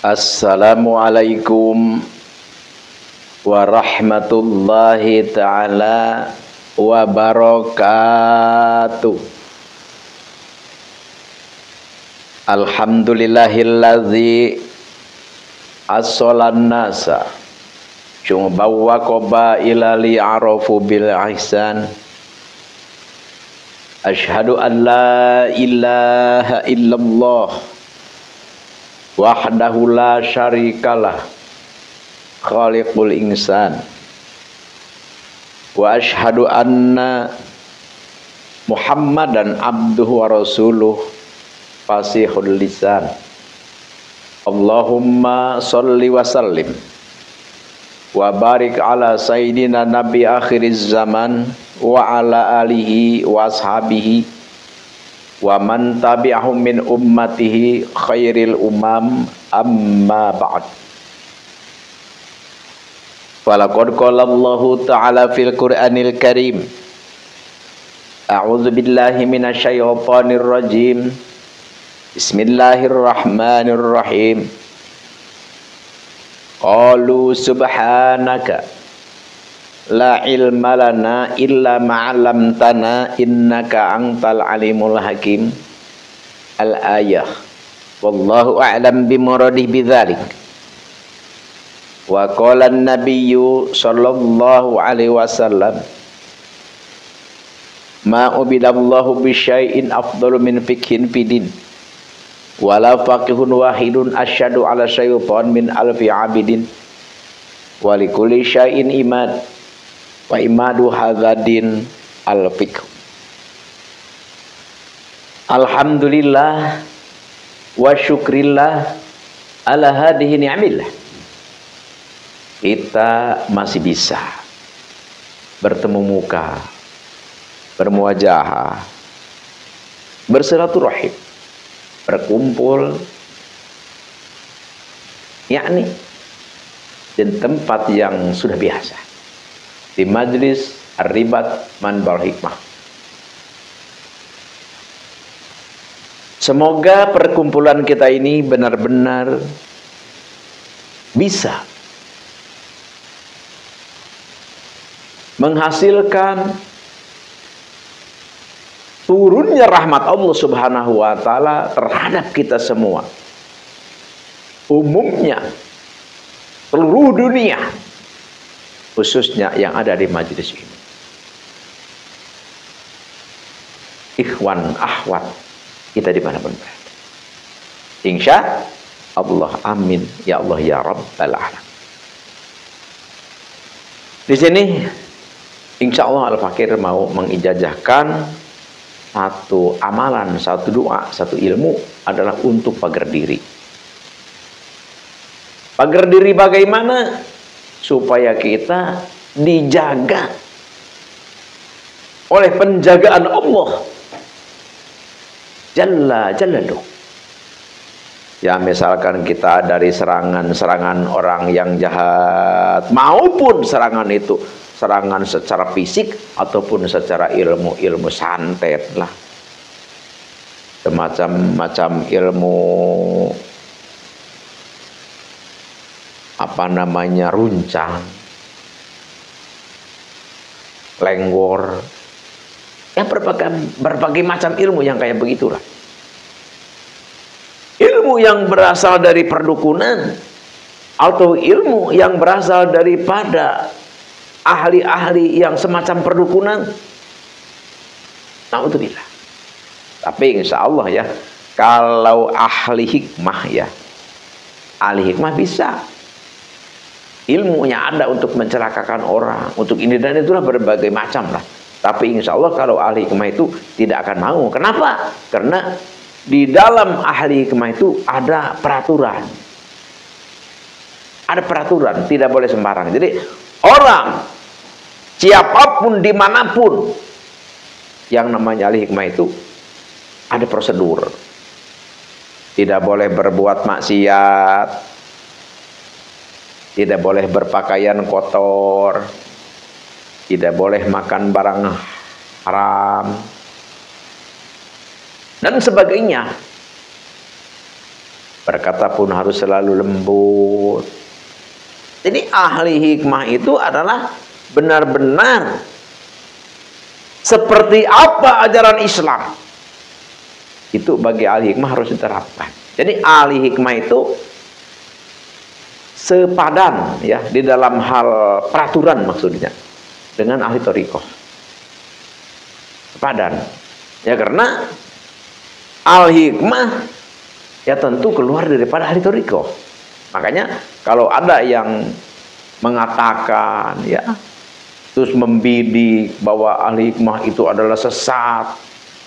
Assalamualaikum warahmatullahi ta'ala wabarakatuh. Alhamdulillahilladzi as-solan nasa Jumbawa qoba ila li'arafu bil ihsan. Ashhadu an la ilaha illallah wahdahu la syarikalah khaliqul insan. Wa ashhadu anna Muhammadan abduhu wa rasuluh fasihul lisan. Allahumma sholli wa sallim wa barik ala sayyidina nabi akhiriz zaman wa ala alihi wa ashabihi wa man tabi'ahum min ummatihi khairil umam, amma ba'd. Walaqad qala Allahu ta'ala fil Qur'anil Karim, a'udzu billahi minasyaitonir rajim. Bismillahirrahmanirrahim. Qalu subhanaka la ilma lana illa ma'alamtana innaka antal alimul hakim. Al-ayah. Wallahu a'lam bimuradih bidzalik. Wa qala an-nabiyyu sallallahu alaihi wasallam, ma ubidallahu bisyai'in afdalu min fikhin fidin wala faqihun wahidun asyadu ala syaitan min alfi abidin wa likulli syai'in imad wa imadu hadzadin al-fiqh. Alhamdulillah wa syukrillah ala hadhihi ni'amillah. Kita masih bisa bertemu muka, bermuajahah, bersilaturahim, berkumpul, yakni di tempat yang sudah biasa, di majlis Ar-Ribat Manbal Hikmah. Semoga perkumpulan kita ini benar-benar bisa menghasilkan turunnya rahmat Allah Subhanahu wa ta'ala terhadap kita semua, umumnya seluruh dunia, khususnya yang ada di majelis ini. Ikhwan, akhwat kita dimanapun berada, insya Allah, amin ya Allah ya Rabbal alamin. Di sini insya Allah Al-Fakir mau mengijazahkan satu amalan, satu doa, satu ilmu adalah untuk pagar diri. Pagar diri bagaimana? Supaya kita dijaga oleh penjagaan Allah Jalla Jalaluh. Ya, misalkan kita dari serangan-serangan orang yang jahat, maupun serangan itu serangan secara fisik ataupun secara ilmu santet lah, semacam ilmu apa namanya, runcang, lenggor, ya berbagai macam ilmu yang kayak begitulah. Ilmu yang berasal dari perdukunan atau ilmu yang berasal daripada ahli-ahli yang semacam perdukunan, naudzubillah. Tapi insya Allah ya, kalau ahli hikmah ya, ahli hikmah bisa, ilmunya ada untuk mencelakakan orang, untuk ini dan itulah, berbagai macam lah. Tapi insya Allah kalau ahli hikmah itu tidak akan mau. Kenapa? Karena di dalam ahli hikmah itu ada peraturan. Ada peraturan, tidak boleh sembarang. Jadi orang siapapun dimanapun yang namanya ahli hikmah itu ada prosedur. Tidak boleh berbuat maksiat, tidak boleh berpakaian kotor, tidak boleh makan barang haram, dan sebagainya. berkata pun harus selalu lembut. Jadi ahli hikmah itu adalah benar-benar seperti apa ajaran Islam. Itu bagi ahli hikmah harus diterapkan. Jadi ahli hikmah itu sepadan ya di dalam hal peraturan maksudnya dengan ahli thariqah. Sepadan. Ya karena ahli hikmah ya tentu keluar daripada ahli thariqah. Makanya kalau ada yang mengatakan ya terus membidik bahwa ahli hikmah itu adalah sesat,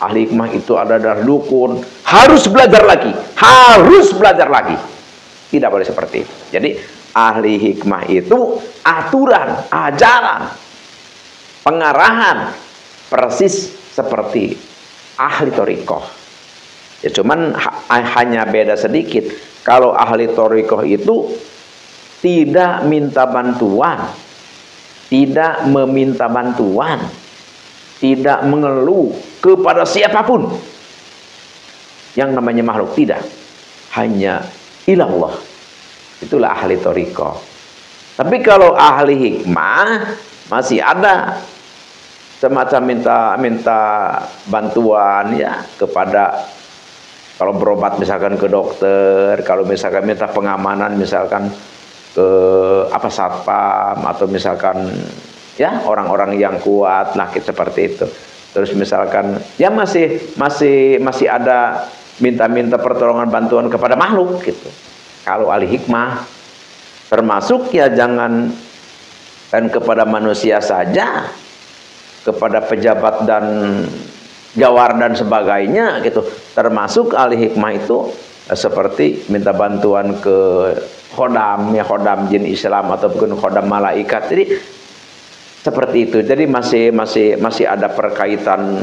ahli hikmah itu adalah dukun, harus belajar lagi, harus belajar lagi. Tidak boleh seperti itu. Jadi ahli hikmah itu aturan, ajaran, pengarahan persis seperti ahli thariqah. Ya cuman hanya beda sedikit. Kalau ahli thariqah itu tidak minta bantuan, tidak meminta bantuan, tidak mengeluh kepada siapapun yang namanya makhluk, tidak, hanya ilallah. Itulah ahli thariqah. Tapi kalau ahli hikmah masih ada semacam minta bantuan ya kepada, kalau berobat misalkan ke dokter, kalau misalkan minta pengamanan misalkan ke apa satpam, atau misalkan ya orang-orang yang kuat lah seperti itu. Terus misalkan ya masih ada minta-minta pertolongan bantuan kepada makhluk gitu. Kalau ahli hikmah termasuk ya jangan dan kepada manusia saja, kepada pejabat dan jawar dan sebagainya gitu. Termasuk ahli hikmah itu seperti minta bantuan ke khodam ya, khodam jin Islam ataupun khodam malaikat. Jadi seperti itu. Jadi masih ada perkaitan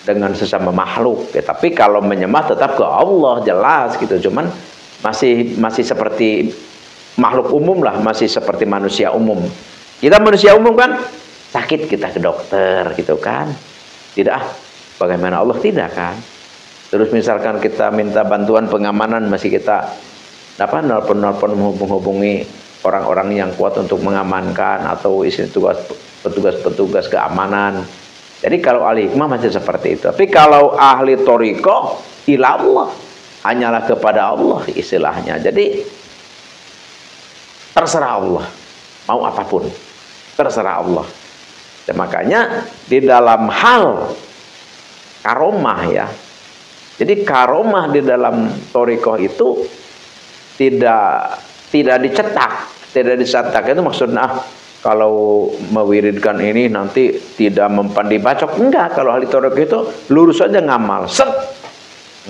dengan sesama makhluk ya. Tapi kalau menyembah tetap ke Allah jelas gitu. Cuman masih seperti makhluk umum lah, masih seperti manusia umum. Kita manusia umum kan sakit kita ke dokter gitu kan. Tidak, bagaimana Allah tidak kan. Terus misalkan kita minta bantuan pengamanan, masih kita nelpon menghubungi orang-orang yang kuat untuk mengamankan atau isi petugas keamanan. Jadi kalau ahli hikmah masih seperti itu. Tapi kalau ahli thariqah ilallah, hanyalah kepada Allah istilahnya. Jadi terserah Allah, mau apapun terserah Allah. Dan makanya di dalam hal karomah ya, jadi karomah di dalam thariqah itu tidak dicetak itu maksudnya kalau mewiridkan ini nanti tidak mempan dibacok. Enggak, kalau ahli thariqah itu lurus saja ngamal,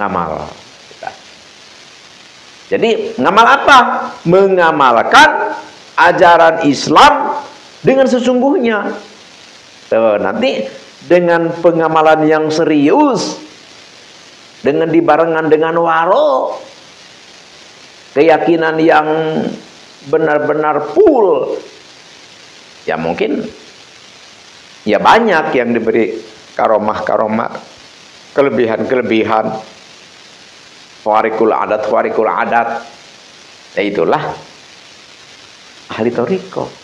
ngamal. Jadi ngamal apa? Mengamalkan ajaran Islam dengan sesungguhnya. Tuh, nanti dengan pengamalan yang serius, dengan dibarengan dengan waro, keyakinan yang benar-benar full, ya mungkin ya banyak yang diberi karomah-karomah, kelebihan-kelebihan, warikul adat. Ya itulah ahli thariqah.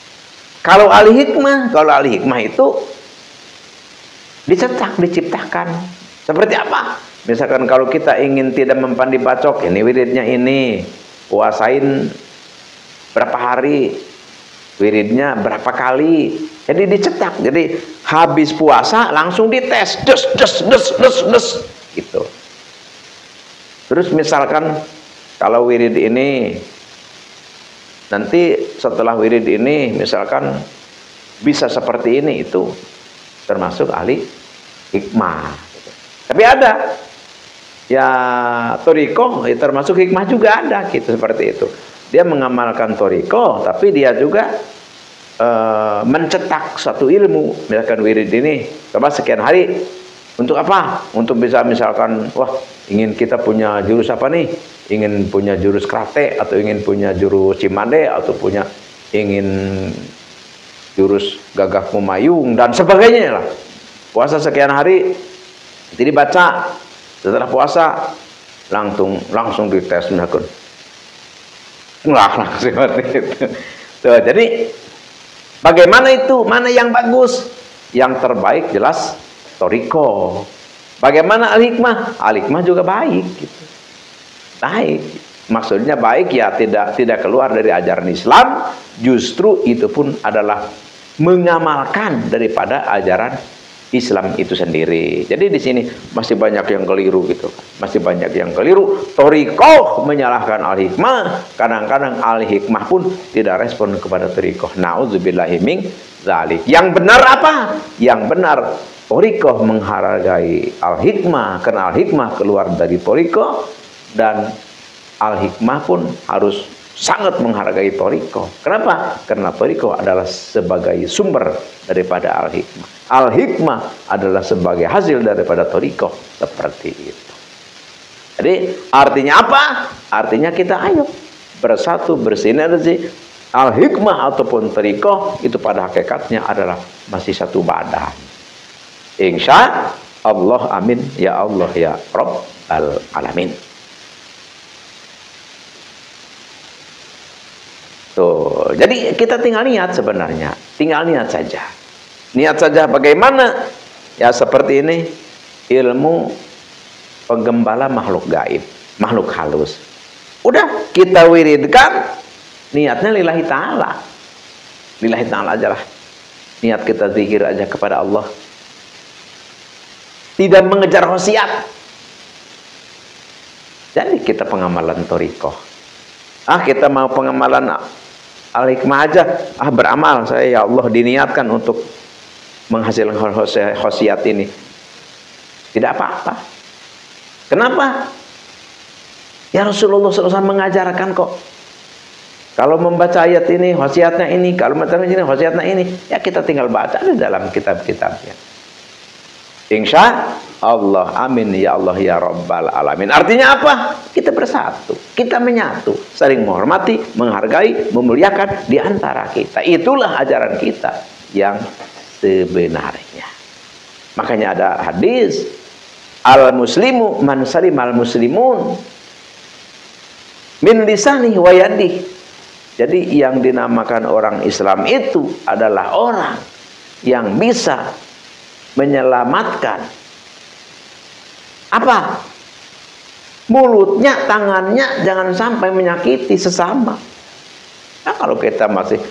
Kalau ahli hikmah itu dicetak, diciptakan. Seperti apa? Misalkan kalau kita ingin tidak mempan dibacok, ini wiridnya ini, puasain berapa hari, wiridnya berapa kali. Jadi dicetak. Jadi habis puasa langsung dites, des gitu. Terus misalkan kalau wirid ini nanti setelah wirid ini misalkan bisa seperti ini, itu termasuk ahli hikmah. Tapi ada ya thariqah ya, termasuk hikmah juga ada gitu, seperti itu. Dia mengamalkan thariqah tapi dia juga mencetak satu ilmu. Misalkan wirid ini coba sekian hari, untuk apa? Untuk bisa misalkan wah ingin kita punya jurus apa nih? Ingin punya jurus karate, atau ingin punya jurus cimande, atau ingin jurus gagah kumayung dan sebagainya lah. Puasa sekian hari, jadi baca. Setelah puasa langsung dites misalkan Nah, seperti itu. Tuh, jadi bagaimana itu? Mana yang bagus? Yang terbaik jelas toriko. Bagaimana al-hikmah? Al-hikmah juga baik gitu. Baik. Maksudnya baik ya tidak keluar dari ajaran Islam, justru itu pun adalah mengamalkan daripada ajaran Islam itu sendiri. Jadi di sini masih banyak yang keliru gitu. Masih banyak yang keliru. Torikoh menyalahkan al-hikmah. Kadang-kadang al-hikmah pun tidak respon kepada torikoh. Na'udzubillahi min dzalik. Yang benar apa? Yang benar torikoh menghargai al-hikmah. Karena al-hikmah keluar dari torikoh. Dan al-hikmah pun harus sangat menghargai torikoh. Kenapa? Karena torikoh adalah sebagai sumber daripada al-hikmah. Al-hikmah adalah sebagai hasil daripada torikoh. Seperti itu. Jadi artinya apa? Artinya kita ayo bersatu, bersinergi. Al-hikmah ataupun torikoh itu pada hakikatnya adalah masih satu badan. Insya Allah, amin ya Allah ya Rabbal alamin. Tuh, jadi kita tinggal niat sebenarnya, tinggal niat saja. Niat saja bagaimana? Ya seperti ini, ilmu penggembala makhluk gaib, makhluk halus. Udah kita wiridkan, niatnya lillahi ta'ala. Lillahi ta'ala aja lah. Niat kita zikir aja kepada Allah. Tidak mengejar khosiat. Jadi kita pengamalan torikoh. Kita mau pengamalan al-hikmah aja. Beramal saya ya Allah diniatkan untuk menghasilkan khosiat ini. Tidak apa-apa. Kenapa? Ya Rasulullah SAW mengajarkan kok. Kalau membaca ayat ini, khosiatnya ini. Kalau membaca ini, khosiatnya ini. Ya kita tinggal baca di dalam kitab-kitabnya. Insya Allah, amin ya Allah ya Rabbal alamin. Artinya apa? Kita bersatu, kita menyatu, saling menghormati, menghargai, memuliakan di antara kita. Itulah ajaran kita yang sebenarnya. Makanya ada hadis, al-muslimu man salimal muslimun min lisanihi wa yadihi. Jadi yang dinamakan orang Islam itu adalah orang yang bisa menyelamatkan apa? Mulutnya, tangannya jangan sampai menyakiti sesama. Nah, kalau kita masih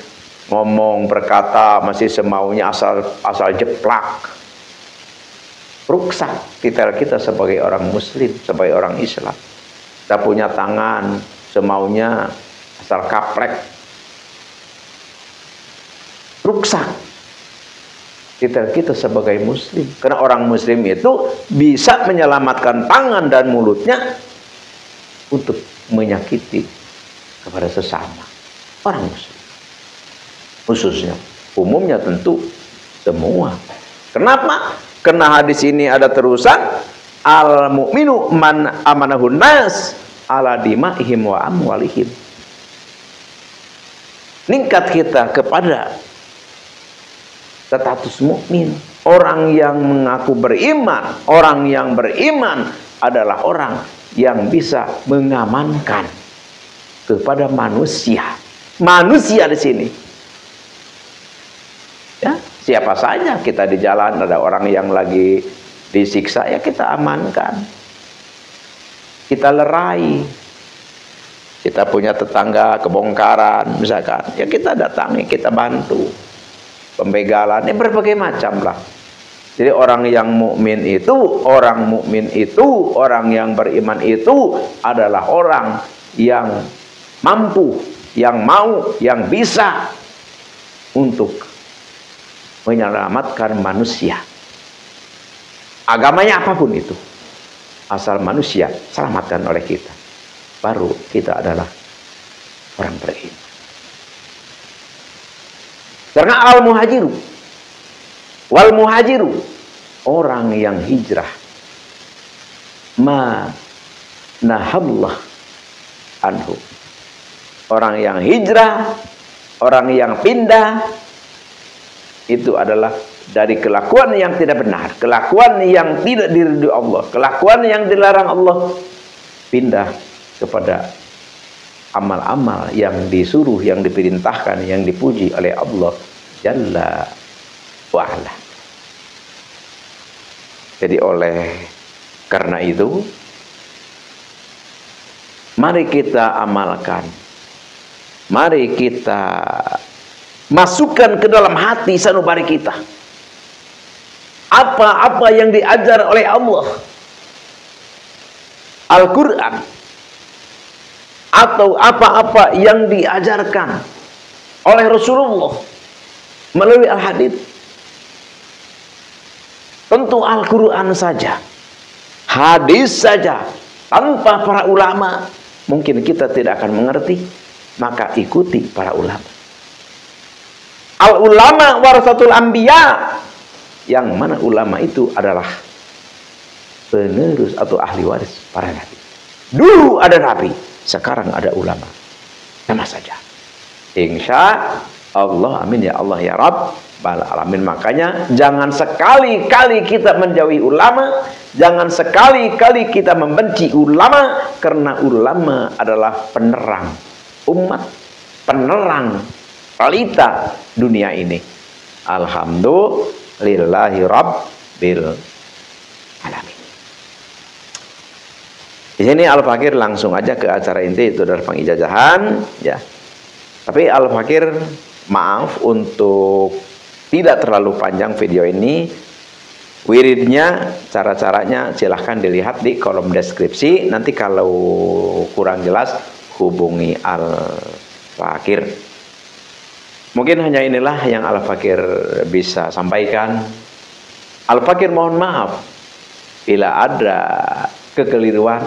ngomong, berkata masih semaunya asal jeplak, rusak titel kita sebagai orang muslim, sebagai orang Islam. Kita punya tangan semaunya asal kaprek, rusak titel kita sebagai muslim. Karena orang muslim itu bisa menyelamatkan tangan dan mulutnya untuk menyakiti kepada sesama orang muslim. Khususnya, umumnya tentu semua. Kenapa? Karena hadis ini ada terusan, al-mu'minu man amanahun nas ala dima'ihim wa amwalihim. Ningkat kita kepada status mukmin. Orang yang mengaku beriman, orang yang beriman adalah orang yang bisa mengamankan kepada manusia. Manusia di sini. Ya, siapa saja kita di jalan ada orang yang lagi disiksa, ya kita amankan. Kita lerai. Kita punya tetangga kebongkaran misalkan, ya kita datangi, kita bantu. Pembegalan, berbagai macam lah. Jadi orang yang mukmin itu, orang yang beriman itu adalah orang yang mampu, yang mau, yang bisa untuk menyelamatkan manusia. Agamanya apapun itu, asal manusia selamatkan oleh kita, baru kita adalah orang beriman. Karena al-muhajiru wal muhajiru, orang yang hijrah, ma nahallah anhu, orang yang hijrah, orang yang pindah, itu adalah dari kelakuan yang tidak benar, kelakuan yang tidak diridhoi Allah, kelakuan yang dilarang Allah, pindah kepada amal-amal yang disuruh, yang diperintahkan, yang dipuji oleh Allah Jalla wa'ala. Jadi oleh karena itu, mari kita amalkan, mari kita masukkan ke dalam hati sanubari kita apa-apa yang diajar oleh Allah, Al-Quran, atau apa-apa yang diajarkan oleh Rasulullah melalui Al-Hadits. Tentu Al-Quran saja, hadis saja, tanpa para ulama mungkin kita tidak akan mengerti. Maka ikuti para ulama. Al-ulama warasatul anbiya, yang mana ulama itu adalah penerus atau ahli waris para nabi. Dulu ada nabi, sekarang ada ulama. Sama saja. Insya Allah, amin ya Allah ya Rabbal alamin. Makanya jangan sekali-kali kita menjauhi ulama, jangan sekali-kali kita membenci ulama, karena ulama adalah penerang umat, penerang pelita dunia ini. Alhamdulillahi Rabbil alamin. Di sini Al-Fakir langsung aja ke acara inti, itu adalah pengijazahan ya. Tapi Al-Fakir maaf untuk tidak terlalu panjang video ini. Wiridnya, cara-caranya silahkan dilihat di kolom deskripsi. Nanti kalau kurang jelas hubungi Al-Fakir. Mungkin hanya inilah yang Al-Fakir bisa sampaikan. Al-Fakir mohon maaf bila ada kekeliruan,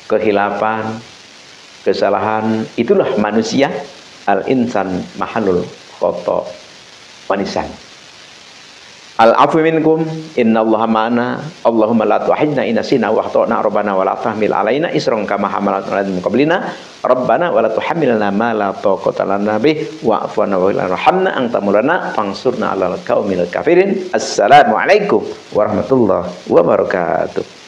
kehilafan, kesalahan. Itulah manusia. Al-insan mahalul khoto wanisan. Al-afu minkum innallaha ma'ana. Allahumma la tu'ahidna inasina wa akhtana rabbana wa la tahmil alaina isran kama hamalat 'alal ladzina qablina rabbana wa la tuhammilna ma la taqata lana bih wa'fu 'anna warhamna anta maulana fansurna 'alal qaumil kafirin. Assalamualaikum warahmatullahi wabarakatuh.